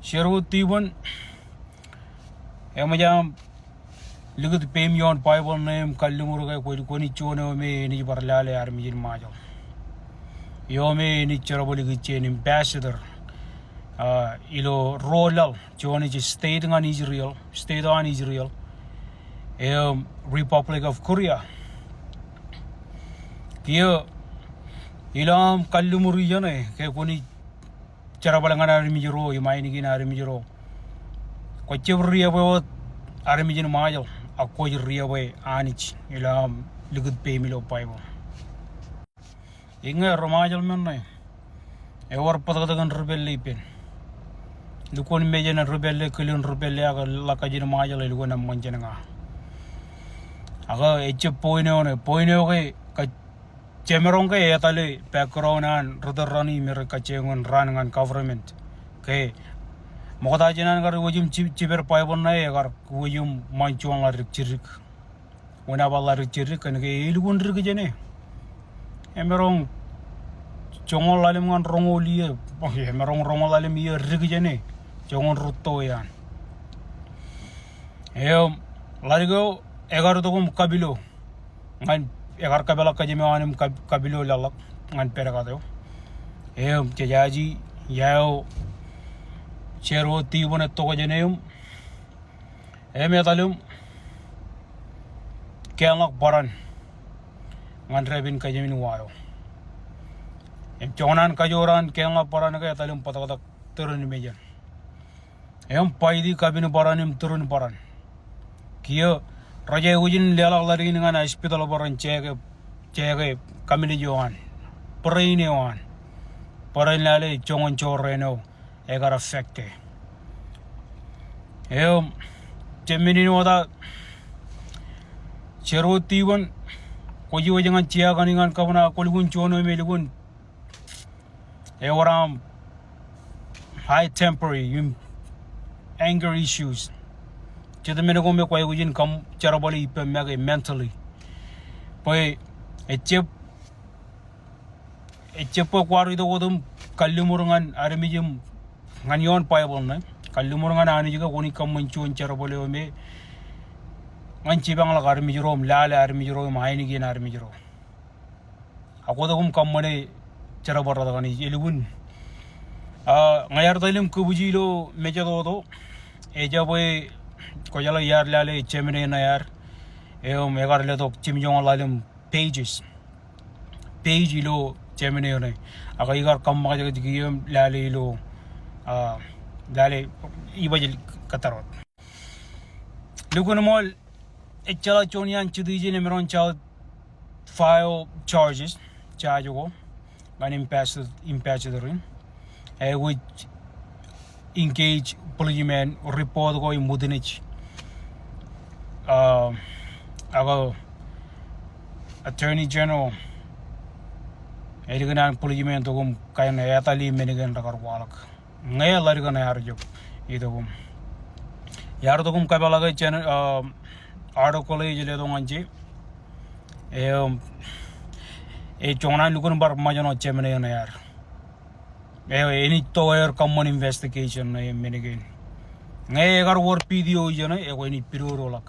Sherwood Tibon, Emajam, look at the pay me on Bible name, Kalumuruga, Konichono, me, any Barlale, Army in Majo. Yome, any terrible chain ambassador. Roll John is staying on Israel, Republic of Korea. Here, Ilam Kalumuriane, Kekuni Charabalangan Armijero, Yamainikin Armijero. Quachever about Armijin Majo, a quajer reaway, Anich, Ilam, Liquid Paymilo Bible. Inga Romajal Manne, ever Patagan Rebel. Lukon Majan and Rebelle, Kulun Rebella, Lakajin Majal, Lugana Manjanga. Aga Eche Poino, Chemeronga, Etale, Pacrona, and Rotherani, Miracachang, running on government. K. Motajan Garujum Chiber Pibona, or William Manchuan Richirik. Whenever Richirik and Gay Ilgun Rigene. Emerong Chongol Alimon Romolia, Emerong Romolamia Rigene. Jongon Rutoyan. Larigo, Egartogum Cabilo, and Egarcabella Kajimanum Cabilo Lalak, and Peragado. Jayaji, Yao, Sherwood Tibon at Toganeum, Emetalum, Kellock Baran, and Rabin Kajamin Wao. Jonan Kajoran, Kellock Baranaga, Talum Pataka, Turun Major. Paidi Cabin Baranim Turun Baran. Kia Raja Ujin Lela Larin and Hospital Baran Chege, Camini Joan, Parainian, Paranale, Chongon Choreno, Egar affecte. Gemini Oda Sherwood Tibon, Kojuang and Chiaganing and Kavana, Kolgun Chono Meligun. Ewaram high temporary. Anger issues. Chedamenogome Quayujin come terribly mentally. Pay a chip quarry the Odum, Kalumurangan, Aramijum, Ganyon Piable, Kalumurangan Aniga, when he come and chew and terrible me. Manchibang Armijerom, Lala Armijerom, Heineken Armijero. Akodum come money, Cherabara, Yelun. Mayardalim Kubujilo, Mejadodo. Ejaboy Koyala Yar Lale, Chemine Nayar, Megarlet of Chimjon Lalim pages. Page lo Chemine, Agaigar Kamagium Lale lo Lale Ibajil Katarot. Lugunamol, Echalachonian Chudijin Emeron child file charges, charge an impassadorin, which engage policemen report going Mudinich. Our Attorney General Edigan policemen to whom Kayana Atali Menigan Rakarwalak. Naya Larigan Arjo, either whom Yardogum Kabalaga channel Ardo College Ledonji a Chona Lugunbar Majano Chemene on air. Any tower common investigation Menigan. Nagar war PDO, any Pirolak.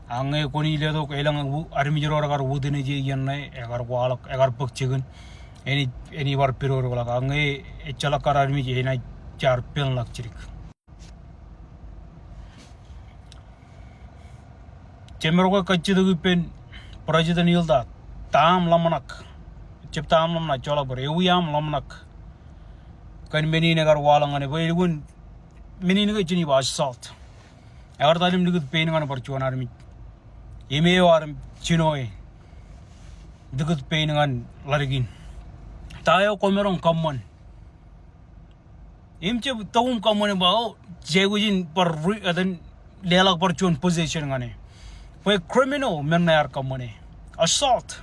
Ange Koni Ledo Elang Armijor or Wooden Yan, Egar Walk, Egar Book Chicken, any war Pirolak, Ange, a Chalakar Army, and I char pin luxury. Chemeroka Kachidupin, President Hilda, Tam Lamanak, Chiptam Lamna Cholaber, Ewiam Lamanak. Can many negar walling on a way wouldn't many nigger was salt. Ever tell him to good pain on a virtual army. He may or chinoy the good pain on Larigin. Tayo Comeron common. Him chip Tom common about Jagujin per than Lela Portune position on it. For criminal men are common. Assault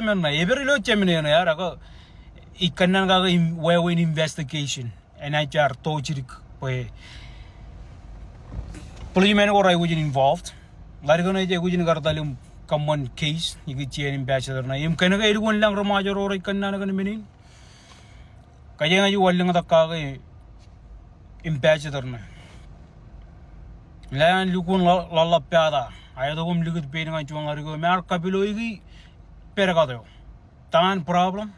men, every low Gemini and Arago. It cannot go in where in investigation and I jar tortured way. Policemen or I wasn't involved. Larigona Jagujin Gardalum common case, you could see an ambassador. I am kind of one lang Romajo or I can not mean. kaya nga wala nga takka ambassador na layan lukun lalapyada ayado kum ligud pe nga chuang arigo mar kapilo igi perga do tan problem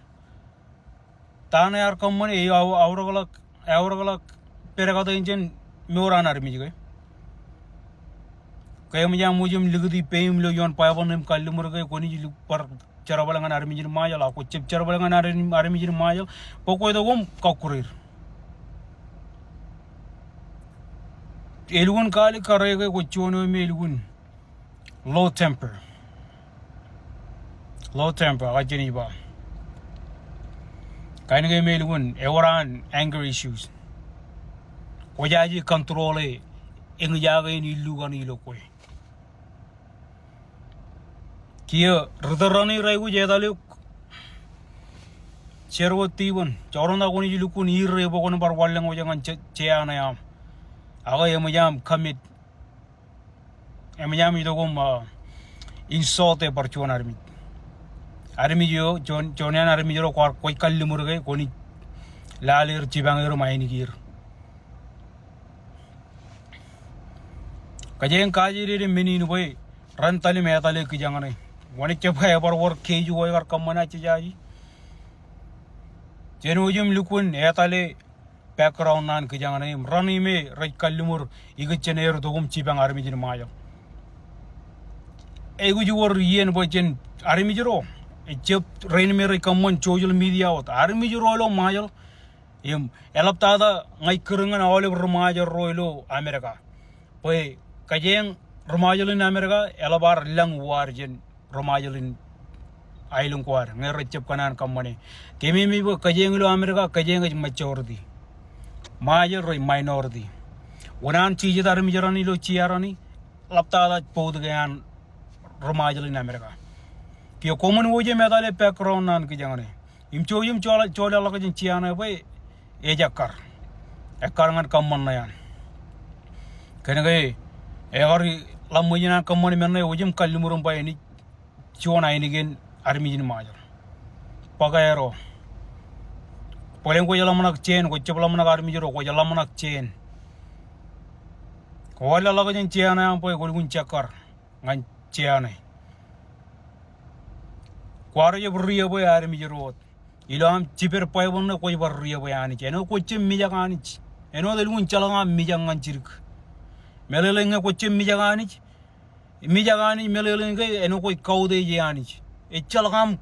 tan yar common e auragala perga do injen moran armi jige kaya mujam ligudi pe lo yon payabonem kallimur ga koni jilu par charabalangan armi jin majal ako chip charabalangan armi jin majal poko do gum kakurir Elgun kali karega kuchono me elgun low temper ajeni ba kainge me elgun ewaran anger issues wajaji control engjaga ni lugan ilo koy kiyo rudarani raigu jedale Sherwood Tibon chorona koni lukun irre bokon bar wallang wajangan cheana yam aga yamajam commit yamajam idogum insult e parchuan army jo jonian army jo koi kallimur ge koni lalir cibangeru maini gir kajen kajiri mini boy ran tali me tali ki jangane wani chepha bar wor keju boy gar kamana chijaji jenujum lukun etale background nan ki jangane rani me rai kallimur igchener dogum cibang army jin mayo egu jor yen boy jen army jiro jep rain me rai common social media ot army jiro lo mayo em elaptada ngai kurungan awle remaja roilo america boy kajeng remajalin america elabar lang warjen remajalin ailung kwar ngai cep kanan kamane kemi mi bo kajeng lo america kajeng majority major roi minority wanan chije dar mi jarani lo chiarani laptada pod gan remajalin america kio common woje medale background nan ki jangane imchoyum chola la kajeng chiana boy ejakar ekar ngan kamman na yan kenege egari lamujina kamman menne wojum kallimurum bayni chona inigen armijin major pagaero polen ko yalamanak chain ko cheblamana armijiro ko yalamanak chain ko wala la kajeng chiana am boy golgun chakar ngan chiana kwaro je burriya boy armijiro ilam ciper paybon ko bar riya bayani eno ko cem mi jagani eno del mun calanga mi jangan cirk melele ko cem mi jagani melele eno ko kawde jani e calagam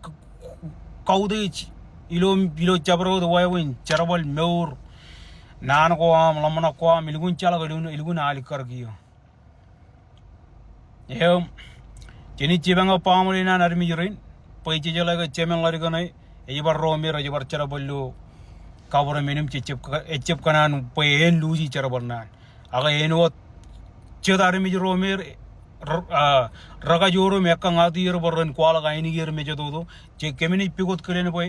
kawde ilo jabro do waywin charabal meur nan ko am lamana ko am ilgun calaga ilgun ali kargiyo jeni cibanga pamuli nan armi jirin pay ci jalaga cemen lari ganay ejibar romir ejibar charaballu kabura minum echep kanan payen luji charabarnan aga eno chedar mi romir raga joro mekka ngadi yer borren kwala ga ini yer meje dodo che kemini pigot kelen boy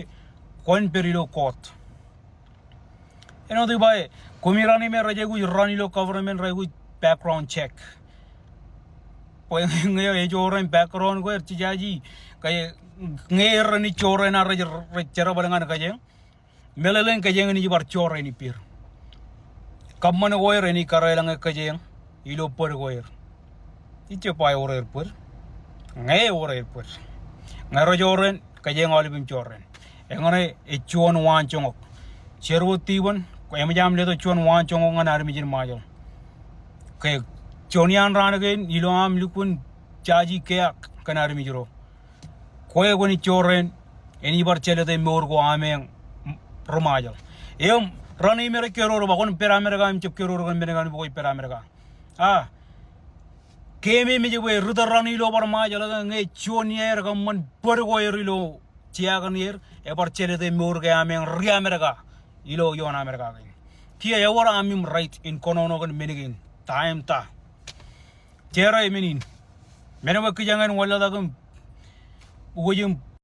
kon perilo kot eno de bay komirani me raje gu rani lo government regu background check poy ngayo e joro background ko ertijaji kay ngayer ni chore na rechera balangan kajeng melelen kajeng ni bar chore ni pir kamman goyer ni karelang kajeng ilo por goyer iche pay orer por ngay orer por ngaro joren kajeng olibim choren engone e chuon wan chongok Sherwood Tibon ko emjam le to chuon wan chongok ngan armi jin majo ke chonian ranagen ilo am lukun chaji ke kan armi jiro koye goni choren eni bar chele de morgo ameng romajal em rani mere kero ba kon per america im chep kero gon bene gan boy per america keme mi je we rudar rani lo bar majal nge chonier gam man por go yerilo chiagan yer e bar chele de morgo ameng ri america ilo yon america kia ya wara amim right in konono gon menigin time ta jera menin menama kijangan wala dagum ujung